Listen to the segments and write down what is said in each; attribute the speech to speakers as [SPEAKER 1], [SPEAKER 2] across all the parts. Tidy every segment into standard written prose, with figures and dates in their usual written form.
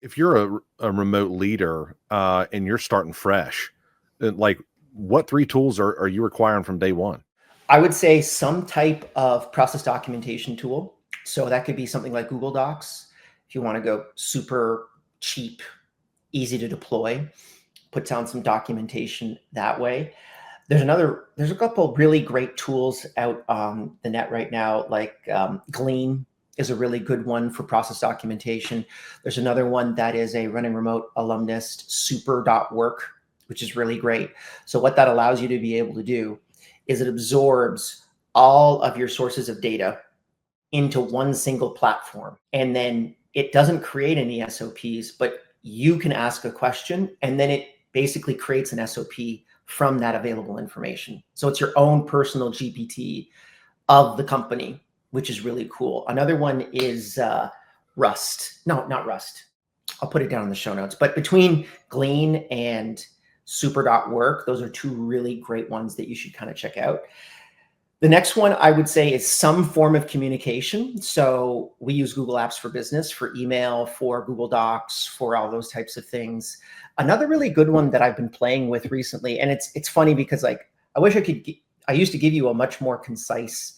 [SPEAKER 1] If you're a remote leader and you're starting fresh, like what three tools are you requiring from day one?
[SPEAKER 2] I would say some type of process documentation tool. So that could be something like Google Docs. If you want to go super cheap, easy to deploy, put down some documentation that way. There's a couple really great tools out on the net right now, like Glean is a really good one for process documentation. There's another one that is a running remote alumnus, super.work, which is really great. So what that allows you to be able to do is it absorbs all of your sources of data into one single platform. And then it doesn't create any SOPs, but you can ask a question and then it basically creates an SOP from that available information. So it's your own personal GPT of the company, which is really cool. Another one is Rust. No, not Rust. I'll put it down in the show notes. But between Glean and super.work, those are two really great ones that you should kind of check out. The next one I would say is some form of communication. So we use Google Apps for Business, for email, for Google Docs, for all those types of things. Another really good one that I've been playing with recently, and it's funny because like I used to give you a much more concise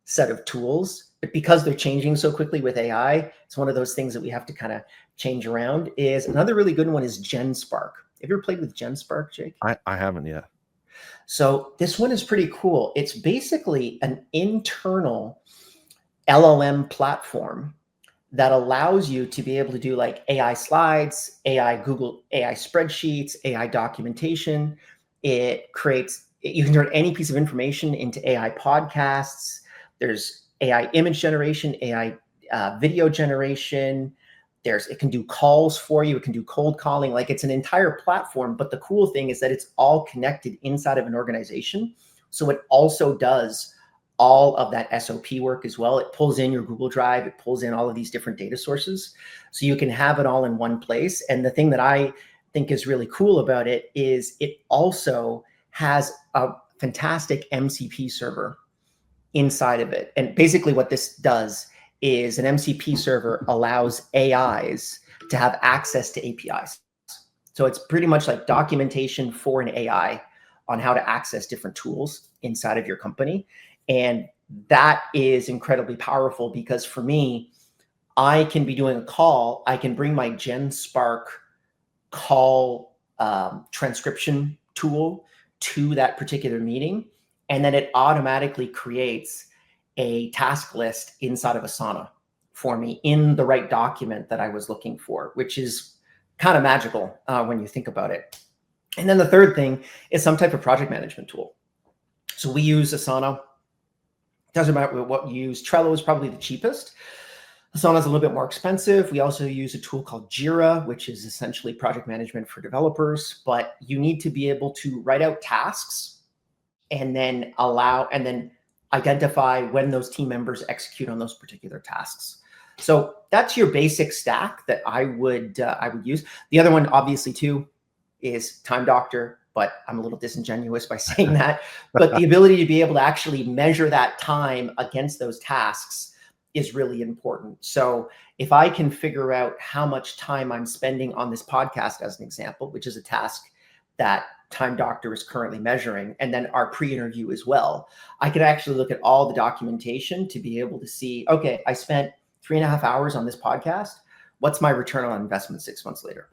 [SPEAKER 2] set of tools, but because they're changing so quickly with AI, it's one of those things that we have to kind of change around. Is another really good one is GenSpark. Have you ever played with GenSpark, Jake?
[SPEAKER 1] I haven't yet.
[SPEAKER 2] So this one is pretty cool. It's basically an internal LLM platform that allows you to be able to do like AI slides, Google AI spreadsheets, AI documentation. You can turn any piece of information into AI podcasts. There's AI image generation, AI video generation. It can do calls for you. It can do cold calling. Like it's an entire platform. But the cool thing is that it's all connected inside of an organization. So it also does all of that SOP work as well. It pulls in your Google Drive. It pulls in all of these different data sources. So you can have it all in one place. And the thing that I think is really cool about it is it also has a fantastic MCP server inside of it. And basically what this does is an MCP server allows AIs to have access to APIs. So it's pretty much like documentation for an AI on how to access different tools inside of your company. And that is incredibly powerful because for me, I can be doing a call. I can bring my GenSpark call transcription tool to that particular meeting. And then it automatically creates a task list inside of Asana for me in the right document that I was looking for, which is kind of magical when you think about it. And then the third thing is some type of project management tool. So we use Asana. Doesn't matter what you use. Trello is probably the cheapest. Asana is a little bit more expensive. We also use a tool called Jira, which is essentially project management for developers, but you need to be able to write out tasks and then identify when those team members execute on those particular tasks. So that's your basic stack that I would use. The other one, obviously, too, is Time Doctor, but I'm a little disingenuous by saying that. But the ability to be able to actually measure that time against those tasks is really important. So if I can figure out how much time I'm spending on this podcast, as an example, which is a task that Time Doctor is currently measuring, and then our pre-interview as well, I could actually look at all the documentation to be able to see, okay, I spent 3.5 hours on this podcast. What's my return on investment 6 months later?